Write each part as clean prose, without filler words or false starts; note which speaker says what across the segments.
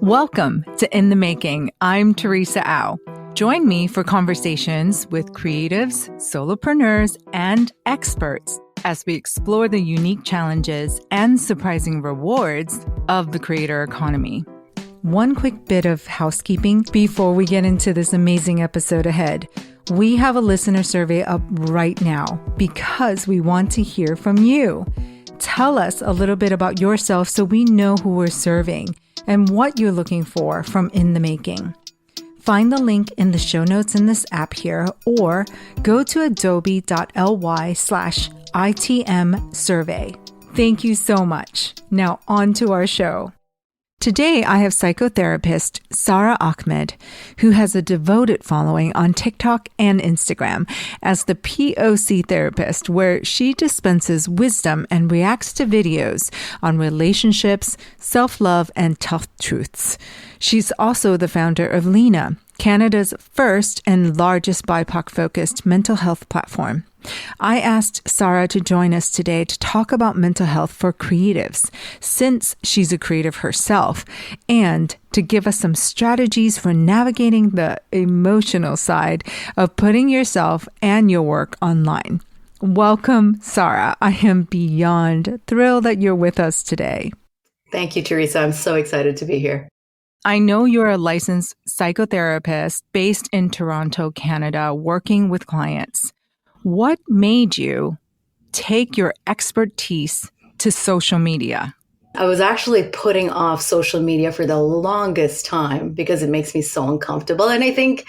Speaker 1: Welcome to In the Making. I'm Teresa Au. Join me for conversations with creatives, solopreneurs, and experts as we explore the unique challenges and surprising rewards of the creator economy. One quick bit of housekeeping before we get into this amazing episode ahead. We have a listener survey up right now because we want to hear from you. Tell us a little bit about yourself so we know who we're serving and what you're looking for from In the Making. Find the link in the show notes in this app here or go to adobe.ly/ITM survey. Thank you so much. Now on to our show. Today, I have psychotherapist Sarah Ahmed, who has a devoted following on TikTok and Instagram as the POC Therapist, where she dispenses wisdom and reacts to videos on relationships, self-love, and tough truths. She's also the founder of Lena, Canada's first and largest BIPOC-focused mental health platform. I asked Sarah to join us today to talk about mental health for creatives, since she's a creative herself, and to give us some strategies for navigating the emotional side of putting yourself and your work online. Welcome, Sarah. I am beyond thrilled that you're with us today.
Speaker 2: Thank you, Teresa. I'm so excited to be here.
Speaker 1: I know you're a licensed psychotherapist based in Toronto, Canada, working with clients. What made you take your expertise to social media?
Speaker 2: I was actually putting off social media for the longest time because it makes me so uncomfortable. And I think,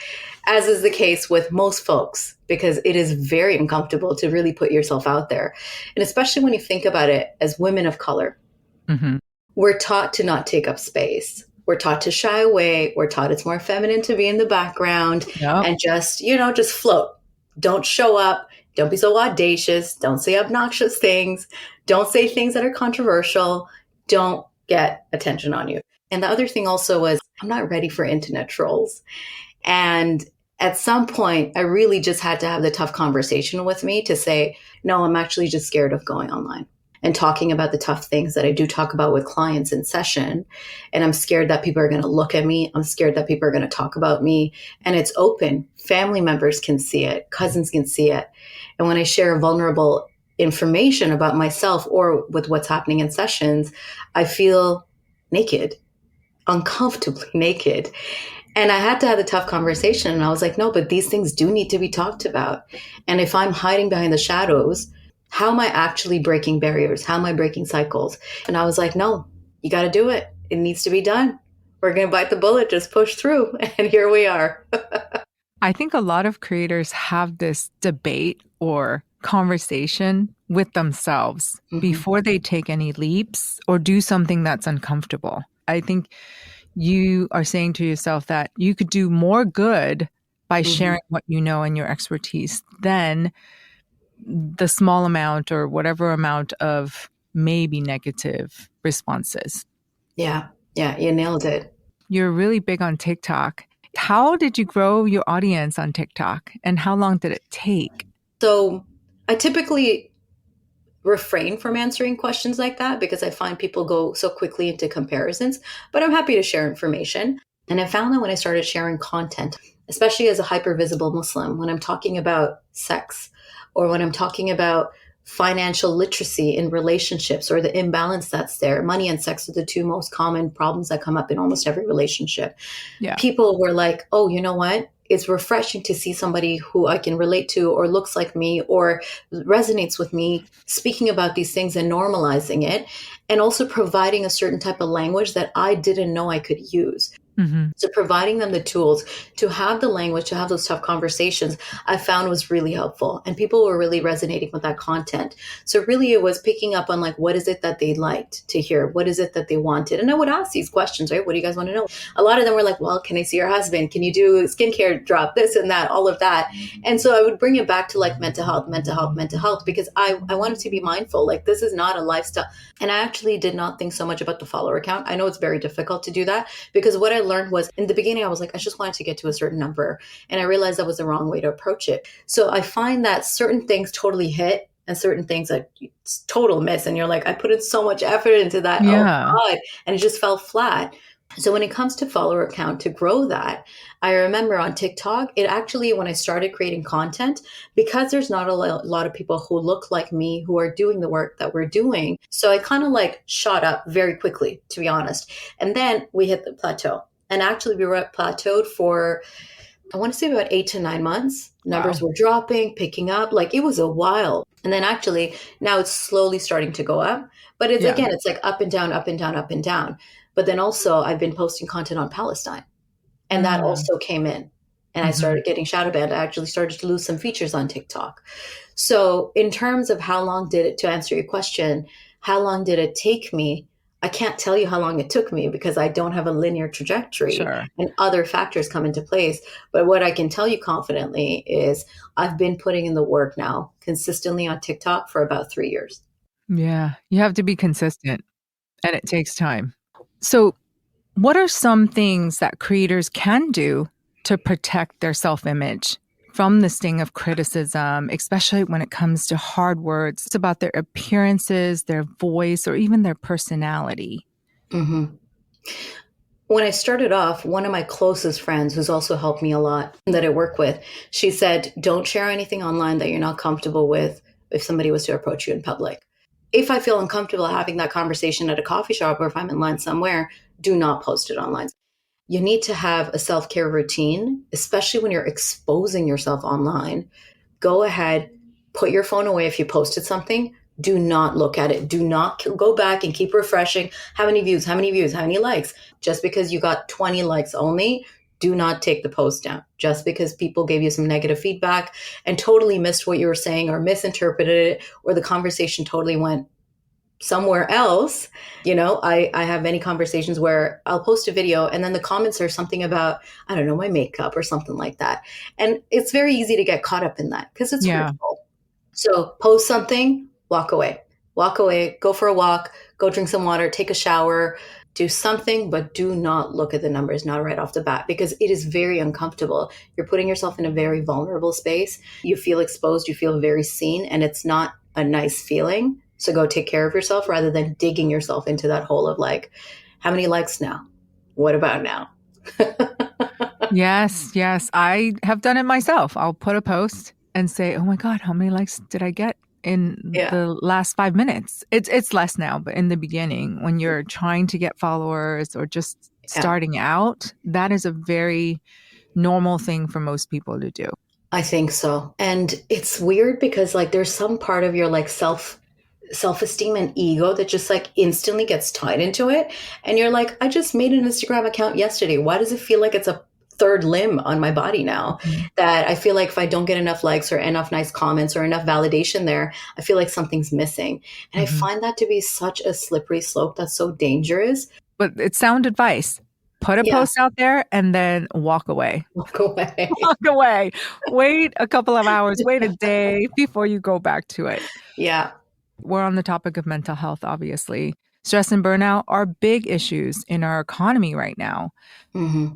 Speaker 2: as is the case with most folks, because it is very uncomfortable to really put yourself out there. And especially when you think about it as women of color, we're taught to not take up space. We're taught to shy away. We're taught it's more feminine to be in the background and just float. Don't show up. Don't be so audacious. Don't say obnoxious things. Don't say things that are controversial. Don't get attention on you. And the other thing also was I'm not ready for internet trolls. And at some point, I really just had to have the tough conversation with me to say, no, I'm actually just scared of going online and talking about the tough things that I do talk about with clients in session. And I'm scared that people are going to look at me. I'm scared that people are going to talk about me. And it's open. Family members can see it. Cousins can see it. And when I share vulnerable information about myself or with what's happening in sessions, I feel naked, uncomfortably naked. And I had to have a tough conversation. And I was like, no, but these things do need to be talked about. And if I'm hiding behind the shadows, how am I actually breaking barriers? How am I breaking cycles? And I was like, no, you got to do it. It needs to be done. We're going to bite the bullet, just push through. And here we are.
Speaker 1: I think a lot of creators have this debate or conversation with themselves before they take any leaps or do something that's uncomfortable. I think you are saying to yourself that you could do more good by sharing what you know and your expertise than the small amount or whatever amount of maybe negative responses.
Speaker 2: Yeah, you nailed it.
Speaker 1: You're really big on TikTok. How did you grow your audience on TikTok and how long did it take?
Speaker 2: So I typically refrain from answering questions like that because I find people go so quickly into comparisons, but I'm happy to share information. And I found that when I started sharing content, especially as a hypervisible Muslim, when I'm talking about sex or when I'm talking about financial literacy in relationships or the imbalance that's there, money and sex are the two most common problems that come up in almost every relationship. Yeah. People were like, oh, you know what? It's refreshing to see somebody who I can relate to or looks like me or resonates with me speaking about these things and normalizing it and also providing a certain type of language that I didn't know I could use. So providing them the tools to have the language, to have those tough conversations, I found was really helpful. And people were really resonating with that content. So really it was picking up on like, what is it that they liked to hear? What is it that they wanted? And I would ask these questions, right? What do you guys want to know? A lot of them were like, well, can I see your husband? Can you do skincare drop, this and that, all of that. And so I would bring it back to like mental health, because I wanted to be mindful. Like this is not a lifestyle. And I actually did not think so much about the follower count. I know it's very difficult to do that because what I learned was in the beginning, I was like, I just wanted to get to a certain number. And I realized that was the wrong way to approach it. So I find that certain things totally hit and certain things that it's total miss. And you're like, I put in so much effort into that.
Speaker 1: Yeah.
Speaker 2: Oh God. And it just fell flat. So when it comes to follower count, to grow that, I remember on TikTok, it actually, when I started creating content, because there's not a lot of people who look like me who are doing the work that we're doing. So I kind of like shot up very quickly, to be honest. And then we hit the plateau. And actually we were at plateaued for, I want to say about 8 to 9 months. Numbers
Speaker 1: Wow.
Speaker 2: were dropping, picking up. Like it was a while. And then actually now it's slowly starting to go up. But it's
Speaker 1: Yeah.
Speaker 2: again, it's like up and down, up and down, up and down. But then also I've been posting content on Palestine. And that
Speaker 1: Mm.
Speaker 2: also came in. And I
Speaker 1: Hmm.
Speaker 2: started getting shadow banned. I actually started to lose some features on TikTok. So in terms of how long did it, to answer your question, how long did it take me? I can't tell you how long it took me because I don't have a linear trajectory
Speaker 1: Sure.
Speaker 2: and other factors come into place. But what I can tell you confidently is I've been putting in the work now consistently on TikTok for about 3 years.
Speaker 1: Yeah. You have to be consistent and it takes time. So, what are some things that creators can do to protect their self image from the sting of criticism, especially when it comes to hard words? It's about their appearances, their voice, or even their personality.
Speaker 2: Mhm. When I started off, one of my closest friends, who's also helped me a lot that I work with, she said, don't share anything online that you're not comfortable with if somebody was to approach you in public. If I feel uncomfortable having that conversation at a coffee shop or if I'm in line somewhere, do not post it online. You need to have a self care routine, especially when you're exposing yourself online. Go ahead, put your phone away if you posted something. Do not look at it. Do not go back and keep refreshing. How many views? How many views? How many likes? Just because you got 20 likes only, do not take the post down. Just because people gave you some negative feedback and totally missed what you were saying or misinterpreted it, or the conversation totally went somewhere else. I have many conversations where I'll post a video and then the comments are something about, I don't know, my makeup or something like that. And it's very easy to get caught up in that because it's
Speaker 1: Yeah.
Speaker 2: hurtful. So post something, walk away, go for a walk, go drink some water, take a shower, do something, but do not look at the numbers, not right off the bat, because it is very uncomfortable. You're putting yourself in a very vulnerable space. You feel exposed, you feel very seen, and it's not a nice feeling. So go take care of yourself rather than digging yourself into that hole of like, how many likes now? What about now?
Speaker 1: Yes. Yes. I have done it myself. I'll put a post and say, oh my God, how many likes did I get in
Speaker 2: Yeah.
Speaker 1: the last 5 minutes? It's less now, but in the beginning, when you're trying to get followers or just
Speaker 2: Yeah.
Speaker 1: starting out, that is a very normal thing for most people to do.
Speaker 2: I think so. And it's weird because like there's some part of your like self-esteem and ego that just like instantly gets tied into it. And you're like, I just made an Instagram account yesterday. Why does it feel like it's a third limb on my body now?
Speaker 1: Mhm.
Speaker 2: That I feel like if I don't get enough likes or enough nice comments or enough validation there, I feel like something's missing. And I
Speaker 1: Mhm.
Speaker 2: find that to be such a slippery slope that's so dangerous.
Speaker 1: But it's sound advice. Put a
Speaker 2: Yeah,
Speaker 1: post out there and then walk away.
Speaker 2: walk away.
Speaker 1: Walk away. Wait a couple of hours, wait a day before you go back to it.
Speaker 2: Yeah.
Speaker 1: We're on the topic of mental health, obviously. Stress and burnout are big issues in our economy right now.
Speaker 2: Hmm.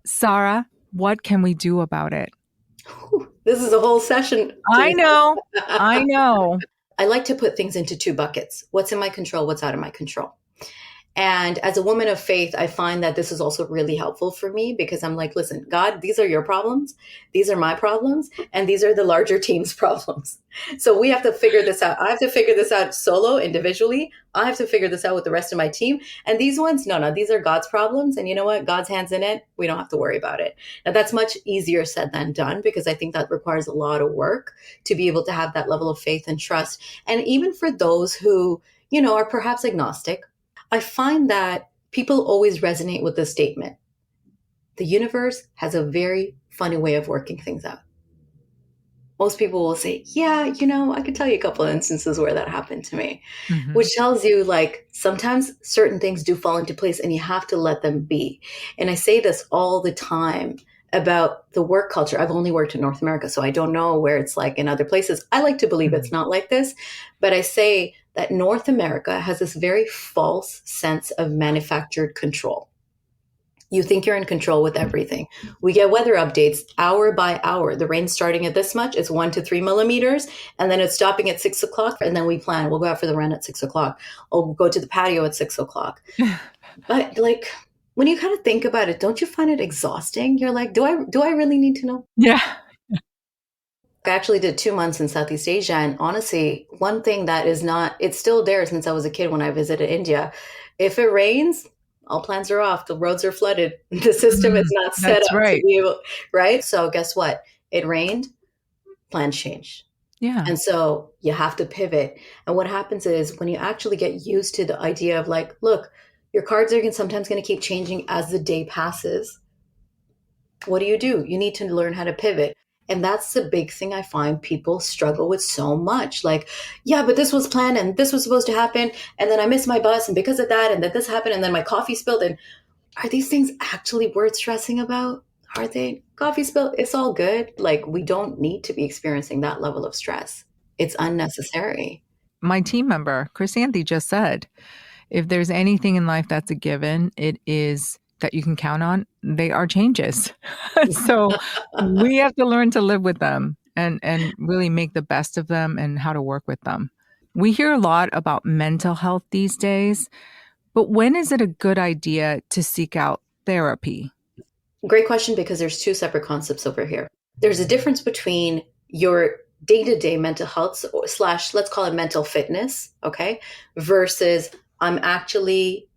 Speaker 1: Sarah, what can we do about it?
Speaker 2: This is a whole session to
Speaker 1: I know.
Speaker 2: yourself.
Speaker 1: I know.
Speaker 2: I like to put things into two buckets: what's in my control, what's out of my control. And as a woman of faith, I find that this is also really helpful for me because I'm like, listen, God, these are your problems. These are my problems. And these are the larger team's problems. So we have to figure this out. I have to figure this out solo, individually. I have to figure this out with the rest of my team. And these ones, no, these are God's problems. And you know what? God's hands in it. We don't have to worry about it. Now, that's much easier said than done because I think that requires a lot of work to be able to have that level of faith and trust. And even for those who, are perhaps agnostic, I find that people always resonate with this statement. The universe has a very funny way of working things out. Most people will say, yeah, I could tell you a couple of instances where that happened to me,
Speaker 1: Mhm.
Speaker 2: which tells you like sometimes certain things do fall into place and you have to let them be. And I say this all the time about the work culture. I've only worked in North America, so I don't know where it's like in other places. I like to believe it's
Speaker 1: Mhm.
Speaker 2: not like this, but I say that North America has this very false sense of manufactured control. You think you're in control with everything. We get weather updates hour by hour. The rain's starting at this much, it's 1 to 3 millimeters, and then it's stopping at 6 o'clock. And then we plan, we'll go out for the run at 6 o'clock. Or we'll go to the patio at 6 o'clock. But like, When you kind of think about it, don't you find it exhausting? You're like, do I really need to know?
Speaker 1: Yeah.
Speaker 2: I actually did 2 months in Southeast Asia. And honestly, one thing that is not, it's still there since I was a kid when I visited India. If it rains, all plans are off. The roads are flooded. The system is not set
Speaker 1: That's
Speaker 2: up to
Speaker 1: right.
Speaker 2: be able, right? So guess what? It rained, plans changed.
Speaker 1: Yeah.
Speaker 2: And so you have to pivot. And what happens is when you actually get used to the idea of like, look, your cards are sometimes going to keep changing as the day passes. What do? You need to learn how to pivot. And that's the big thing I find people struggle with so much. Like, yeah, but this was planned and this was supposed to happen. And then I missed my bus. And because of that, and then this happened. And then my coffee spilled. And are these things actually worth stressing about? Are they? Coffee spilled. It's all good. Like, we don't need to be experiencing that level of stress. It's unnecessary.
Speaker 1: My team member, Chris Anthony, just said, if there's anything in life that's a given, it is that you can count on, they are changes. So we have to learn to live with them and really make the best of them and how to work with them. We hear a lot about mental health these days, but when is it a good idea to seek out therapy?
Speaker 2: Great question, because there's two separate concepts over here. There's a difference between your day-to-day mental health slash, let's call it mental fitness, okay, versus I'm actually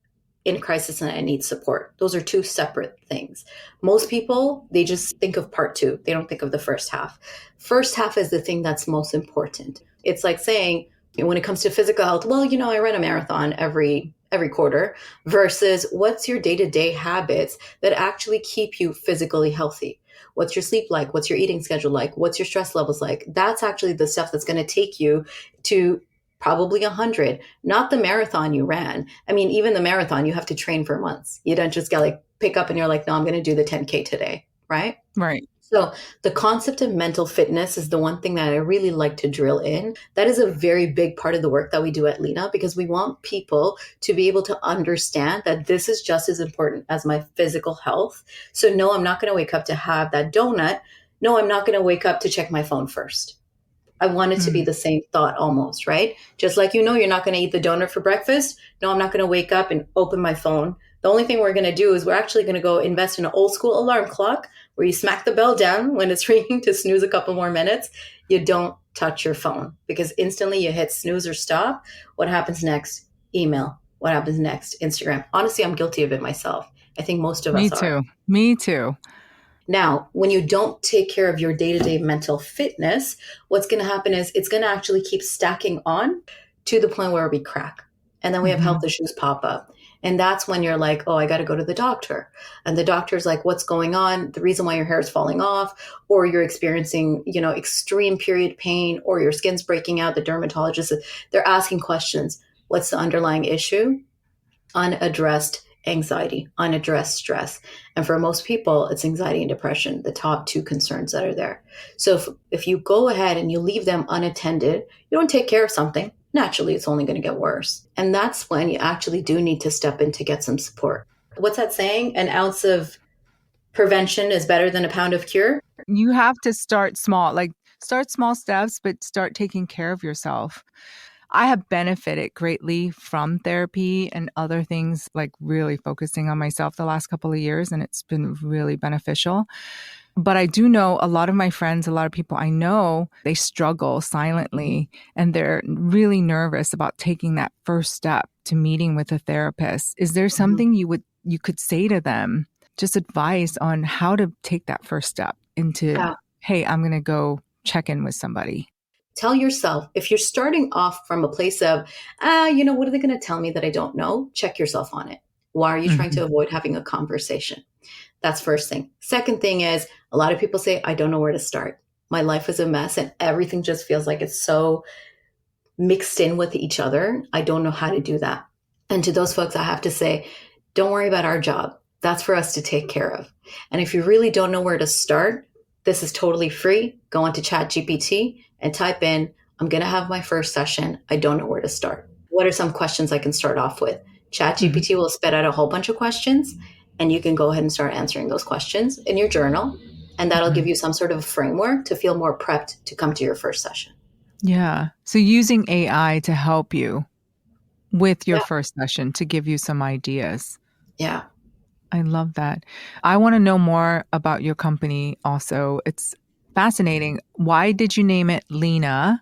Speaker 2: in crisis and I need support. Those are two separate things. Most people, they just think of part two. They don't think of the first half. First half is the thing that's most important. It's like saying, when it comes to physical health, well, I run a marathon every quarter, versus what's your day-to-day habits that actually keep you physically healthy? What's your sleep like? What's your eating schedule like? What's your stress levels like? That's actually the stuff that's going to take you to probably 100, not the marathon you ran. I mean, even the marathon, you have to train for months. You don't just get like pick up and you're like, no, I'm going to do the 10K today, right?
Speaker 1: Right.
Speaker 2: So the concept of mental fitness is the one thing that I really like to drill in. That is a very big part of the work that we do at Lena, because we want people to be able to understand that this is just as important as my physical health. So no, I'm not going to wake up to have that donut. No, I'm not going to wake up to check my phone first. I want it to be the same thought almost, right? Just like, you're not going to eat the donut for breakfast. No, I'm not going to wake up and open my phone. The only thing we're going to do is we're actually going to go invest in an old school alarm clock where you smack the bell down when it's ringing to snooze a couple more minutes. You don't touch your phone, because instantly you hit snooze or stop. What happens next? Email. What happens next? Instagram. Honestly, I'm guilty of it myself. I think most of us are.
Speaker 1: Me too.
Speaker 2: Now, when you don't take care of your day-to-day mental fitness, what's going to happen is it's going to actually keep stacking on to the point where we crack. And then we have health issues pop up. And that's when you're like, oh, I got to go to the doctor. And the doctor's like, what's going on? The reason why your hair is falling off, or you're experiencing, extreme period pain, or your skin's breaking out. The dermatologist, they're asking questions. What's the underlying issue? Unaddressed anxiety, unaddressed stress. And for most people, it's anxiety and depression, the top two concerns that are there. So if you go ahead and you leave them unattended, you don't take care of something, naturally, it's only going to get worse. And that's when you actually do need to step in to get some support. What's that saying? An ounce of prevention is better than a pound of cure.
Speaker 1: You have to start small, like start small steps, but start taking care of yourself. I have benefited greatly from therapy and other things, like really focusing on myself the last couple of years, and it's been really beneficial. But I do know a lot of my friends, a lot of people I know, they struggle silently and they're really nervous about taking that first step to meeting with a therapist. Is there something you could say to them, just advice on how to take that first step into, hey, I'm going to go check in with somebody?
Speaker 2: Tell yourself, if you're starting off from a place of, what are they going to tell me that I don't know? Check yourself on it. Why are you trying to avoid having a conversation? That's first thing. Second thing is, a lot of people say, I don't know where to start. My life is a mess and everything just feels like it's so mixed in with each other. I don't know how to do that. And to those folks, I have to say, don't worry about our job. That's for us to take care of. And if you really don't know where to start, this is totally free. Go onto ChatGPT and type in, I'm going to have my first session. I don't know where to start. What are some questions I can start off with? ChatGPT will spit out a whole bunch of questions, and you can go ahead and start answering those questions in your journal. And that'll give you some sort of framework to feel more prepped to come to your first session.
Speaker 1: Yeah. So using AI to help you with your first session, to give you some ideas.
Speaker 2: Yeah.
Speaker 1: I love that. I want to know more about your company also. It's fascinating. Why did you name it Lena?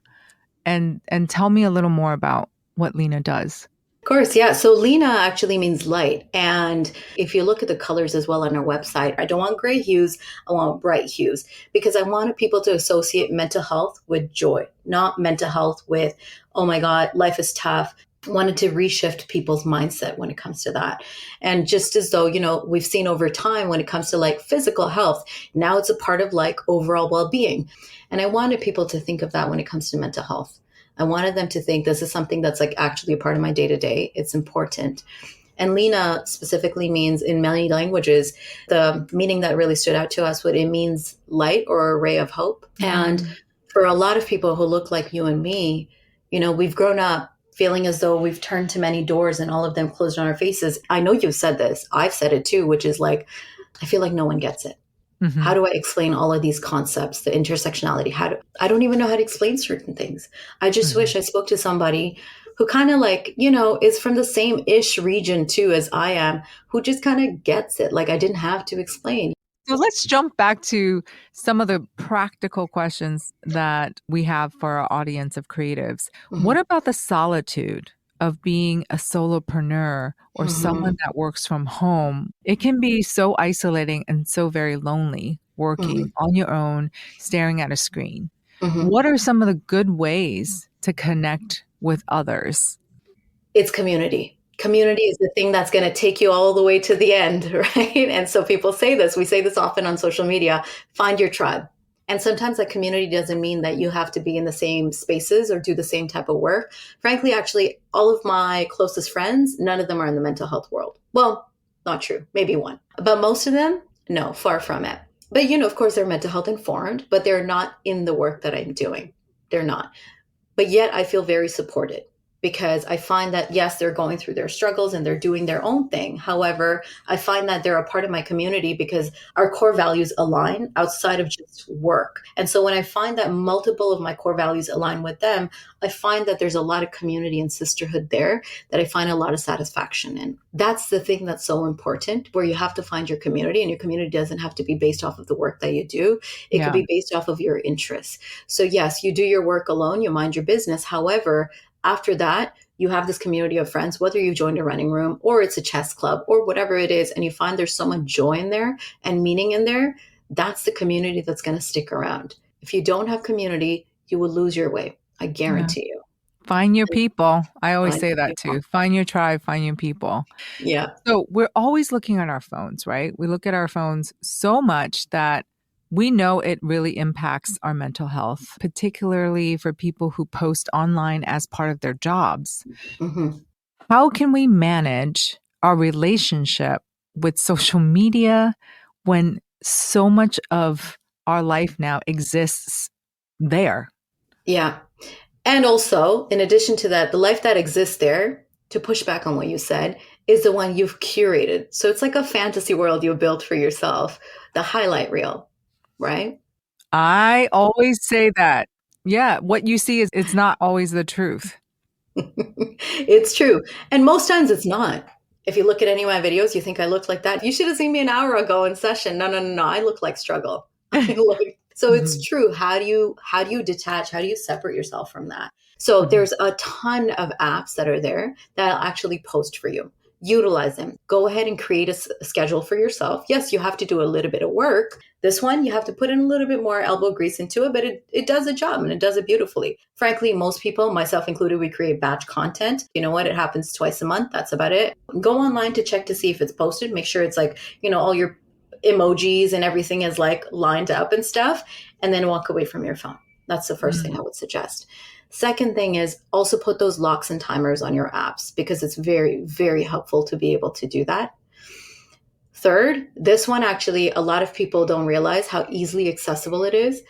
Speaker 1: And tell me a little more about what Lena does.
Speaker 2: Of course, yeah. So Lena actually means light. And if you look at the colors as well on our website, I don't want gray hues, I want bright hues because I wanted people to associate mental health with joy, not mental health with, oh my God, life is tough. I wanted to reshift people's mindset when it comes to that. And just as though, we've seen over time when it comes to like physical health, now it's a part of like overall well being. And I wanted people to think of that when it comes to mental health. I wanted them to think this is something that's like actually a part of my day to day. It's important. And Lena specifically means in many languages, the meaning that really stood out to us, what it means light or a ray of hope. And for a lot of people who look like you and me, we've grown up feeling as though we've turned to many doors and all of them closed on our faces. I know you've said this. I've said it too, which is like, I feel like no one gets it. How do I explain all of these concepts, the intersectionality? I don't even know how to explain certain things. I just wish I spoke to somebody who kind of like, is from the same ish region too as I am, who just kind of gets it. Like I didn't have to explain.
Speaker 1: So let's jump back to some of the practical questions that we have for our audience of creatives. What about the solitude of being a solopreneur or someone that works from home? It can be so isolating and so very lonely working on your own, staring at a screen. What are some of the good ways to connect with others?
Speaker 2: It's community. Community is the thing that's going to take you all the way to the end, right? And so people say this, we say this often on social media, find your tribe. And sometimes that community doesn't mean that you have to be in the same spaces or do the same type of work. Frankly, actually, all of my closest friends, none of them are in the mental health world. Well, not true, maybe one. But most of them, no, far from it. But, of course, they're mental health informed, but they're not in the work that I'm doing. They're not. But yet I feel very supported because I find that, yes, they're going through their struggles and they're doing their own thing. However, I find that they're a part of my community because our core values align outside of just work. And so when I find that multiple of my core values align with them, I find that there's a lot of community and sisterhood there that I find a lot of satisfaction in. That's the thing that's so important, where you have to find your community, and your community doesn't have to be based off of the work that you do. It could be based off of your interests. So yes, you do your work alone, you mind your business. However, after that, you have this community of friends, whether you joined a running room or it's a chess club or whatever it is, and you find there's so much joy in there and meaning in there, that's the community that's going to stick around. If you don't have community, you will lose your way. I guarantee you.
Speaker 1: Find your people. I always say that too. Find your tribe, find your people.
Speaker 2: Yeah.
Speaker 1: So we're always looking at our phones, right? We look at our phones so much that we know it really impacts our mental health, particularly for people who post online as part of their jobs. How can we manage our relationship with social media when so much of our life now exists there?
Speaker 2: Yeah. And also, in addition to that, the life that exists there, to push back on what you said, is the one you've curated. So it's like a fantasy world you built for yourself, the highlight reel. Right?
Speaker 1: I always say that. Yeah, what you see it's not always the truth.
Speaker 2: It's true. And most times it's not. If you look at any of my videos, you think I look like that. You should have seen me an hour ago in session. No. I look like struggle. So it's true. How do you detach? How do you separate yourself from that? So there's a ton of apps that are there that'll actually post for you. Utilize them. Go ahead and create a schedule for yourself. Yes, you have to do a little bit of work. This one, you have to put in a little bit more elbow grease into it, but it does a job and it does it beautifully. Frankly, most people, myself included, we create batch content. You know what? It happens twice a month. That's about it. Go online to check to see if it's posted. Make sure it's like, all your emojis and everything is like lined up and stuff, and then walk away from your phone. That's the first thing I would suggest. Second thing is also put those locks and timers on your apps because it's very, very helpful to be able to do that. Third, this one actually, a lot of people don't realize how easily accessible it is,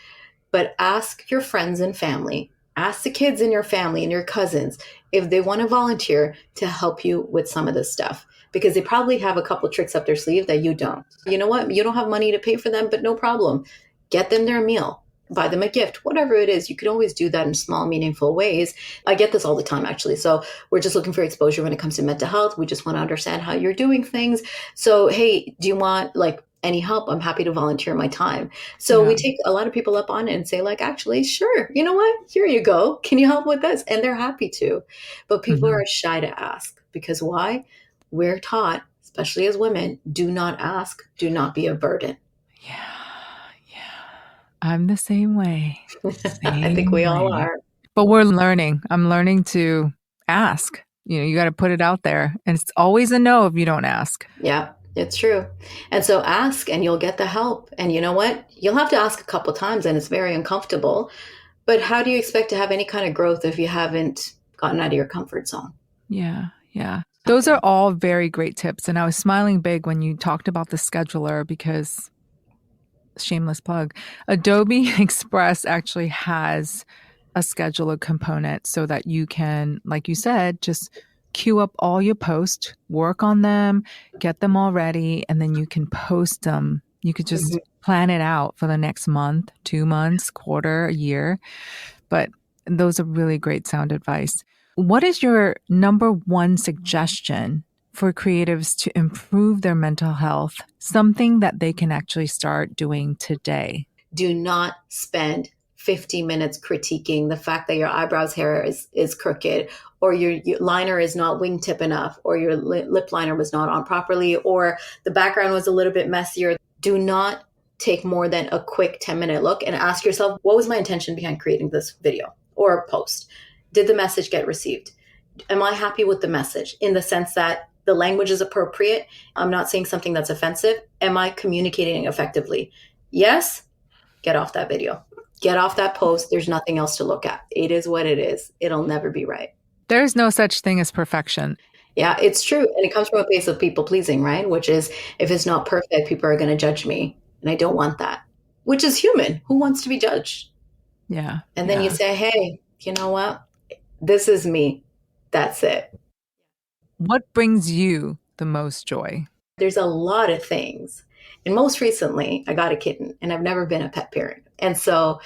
Speaker 2: but ask your friends and family, ask the kids in your family and your cousins if they want to volunteer to help you with some of this stuff, because they probably have a couple tricks up their sleeve that you don't. You know what? You don't have money to pay for them, but no problem. Get them their meal. buy them a gift, whatever it is. You can always do that in small, meaningful ways. I get this all the time, actually. So we're just looking for exposure when it comes to mental health. We just want to understand how you're doing things. So, hey, do you want like any help? I'm happy to volunteer my time. So we take a lot of people up on it and say like, actually, sure. You know what? Here you go. Can you help with this? And they're happy to. But people are shy to ask because why? We're taught, especially as women, do not ask, do not be a burden.
Speaker 1: Yeah. I'm the same way.
Speaker 2: I think we all are.
Speaker 1: But we're learning. I'm learning to ask. You got to put it out there. And it's always a no if you don't ask.
Speaker 2: Yeah, it's true. And so ask and you'll get the help. And you know what? You'll have to ask a couple times and it's very uncomfortable. But how do you expect to have any kind of growth if you haven't gotten out of your comfort zone?
Speaker 1: Yeah. Those are all very great tips. And I was smiling big when you talked about the scheduler because, shameless plug, Adobe Express actually has a scheduler component so that you can, like you said, just queue up all your posts, work on them, get them all ready, and then you can post them. You could just plan it out for the next month, 2 months, quarter, a year. But those are really great sound advice. What is your number one suggestion for creatives to improve their mental health? Something that they can actually start doing today.
Speaker 2: Do not spend 50 minutes critiquing the fact that your eyebrows hair is crooked, or your liner is not wingtip enough, or your lip liner was not on properly, or the background was a little bit messier. Do not take more than a quick 10-minute look and ask yourself, what was my intention behind creating this video or post? Did the message get received? Am I happy with the message in the sense that the language is appropriate? I'm not saying something that's offensive. Am I communicating effectively? Yes, get off that video. Get off that post. There's nothing else to look at. It is what it is. It'll never be right.
Speaker 1: There's no such thing as perfection.
Speaker 2: Yeah, it's true. And it comes from a place of people pleasing, right? Which is, if it's not perfect, people are going to judge me. And I don't want that, which is human. Who wants to be judged?
Speaker 1: Yeah.
Speaker 2: And then you say, hey, you know what? This is me. That's it.
Speaker 1: What brings you the most joy?
Speaker 2: There's a lot of things. And most recently, I got a kitten and I've never been a pet parent. And so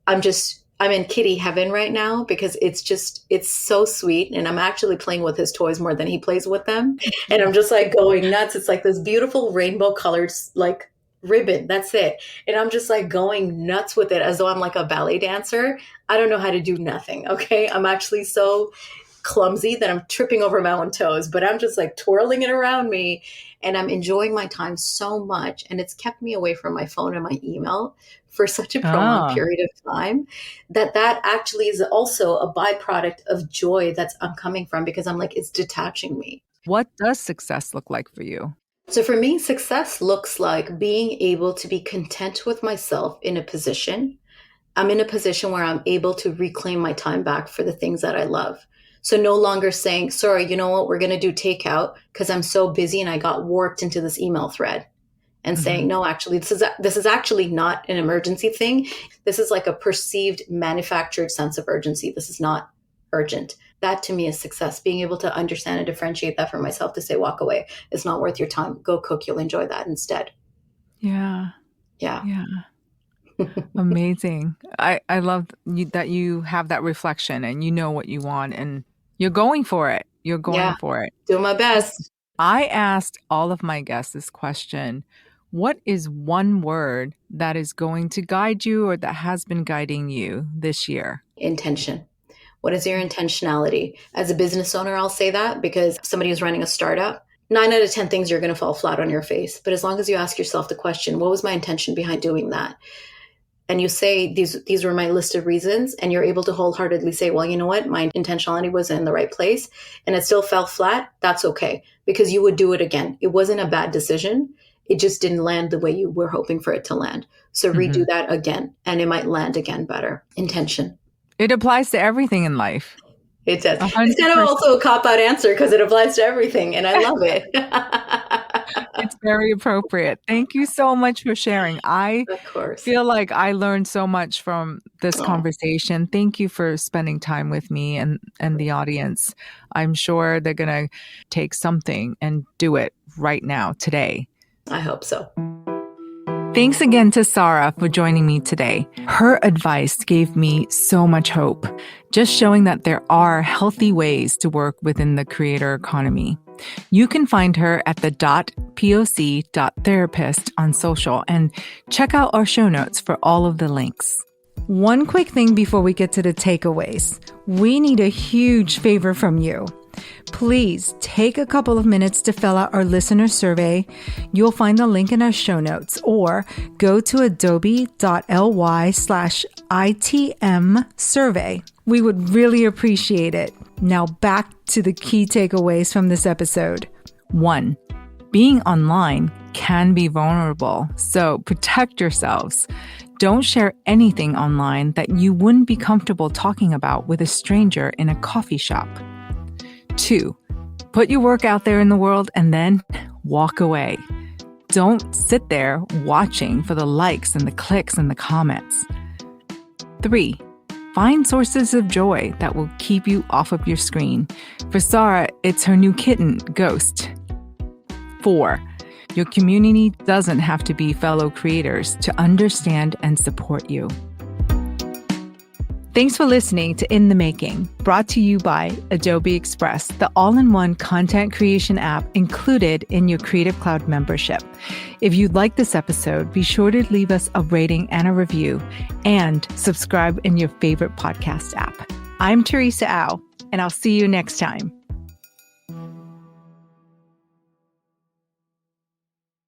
Speaker 2: I'm in kitty heaven right now because it's so sweet. And I'm actually playing with his toys more than he plays with them. And I'm just like going nuts. It's like this beautiful rainbow colored like ribbon. That's it. And I'm just like going nuts with it as though I'm like a ballet dancer. I don't know how to do nothing. Okay. I'm actually so clumsy that I'm tripping over my own toes, but I'm just like twirling it around me and I'm enjoying my time so much. And it's kept me away from my phone and my email for such a prolonged period of time that actually is also a byproduct of joy I'm coming from because I'm like, it's detaching me.
Speaker 1: What does success look like for you?
Speaker 2: So for me, success looks like being able to be content with myself in a position. I'm in a position where I'm able to reclaim my time back for the things that I love. So no longer saying, sorry, you know what, we're going to do takeout because I'm so busy and I got warped into this email thread and saying, no, actually, this is actually not an emergency thing. This is like a perceived manufactured sense of urgency. This is not urgent. That to me is success, being able to understand and differentiate that for myself to say, walk away. It's not worth your time. Go cook. You'll enjoy that instead.
Speaker 1: Yeah.
Speaker 2: Yeah.
Speaker 1: Amazing. I love that you have that reflection and you know what you want and you're going for it. You're going for it.
Speaker 2: Doing my best.
Speaker 1: I asked all of my guests this question. What is one word that is going to guide you or that has been guiding you this year?
Speaker 2: Intention. What is your intentionality? As a business owner, I'll say that because somebody who's running a startup, 9 out of 10 things you're going to fall flat on your face. But as long as you ask yourself the question, what was my intention behind doing that? And you say, these were my list of reasons, and you're able to wholeheartedly say, well, you know what? My intentionality was in the right place and it still fell flat. That's okay, because you would do it again. It wasn't a bad decision. It just didn't land the way you were hoping for it to land. So redo that again, and it might land again better. Intention.
Speaker 1: It applies to everything in life.
Speaker 2: It does. 100%. It's kind of also a cop-out answer because it applies to everything, and I love it.
Speaker 1: It's very appropriate. Thank you so much for sharing. I feel like I learned so much from this conversation. Thank you for spending time with me and the audience. I'm sure they're going to take something and do it right now, today.
Speaker 2: I hope so.
Speaker 1: Thanks again to Sarah for joining me today. Her advice gave me so much hope, just showing that there are healthy ways to work within the creator economy. You can find her at the .poc .therapist on social and check out our show notes for all of the links. One quick thing before we get to the takeaways. We need a huge favor from you. Please take a couple of minutes to fill out our listener survey. You'll find the link in our show notes or go to adobe.ly/ITM survey. We would really appreciate it. Now back to the key takeaways from this episode. 1. Being online can be vulnerable, so protect yourselves. Don't share anything online that you wouldn't be comfortable talking about with a stranger in a coffee shop. 2, put your work out there in the world and then walk away. Don't sit there watching for the likes and the clicks and the comments. 3, find sources of joy that will keep you off of your screen. For Sarah, it's her new kitten, Ghost. 4, your community doesn't have to be fellow creators to understand and support you. Thanks for listening to In the Making, brought to you by Adobe Express, the all-in-one content creation app included in your Creative Cloud membership. If you like this episode, be sure to leave us a rating and a review and subscribe in your favorite podcast app. I'm Teresa Au, and I'll see you next time.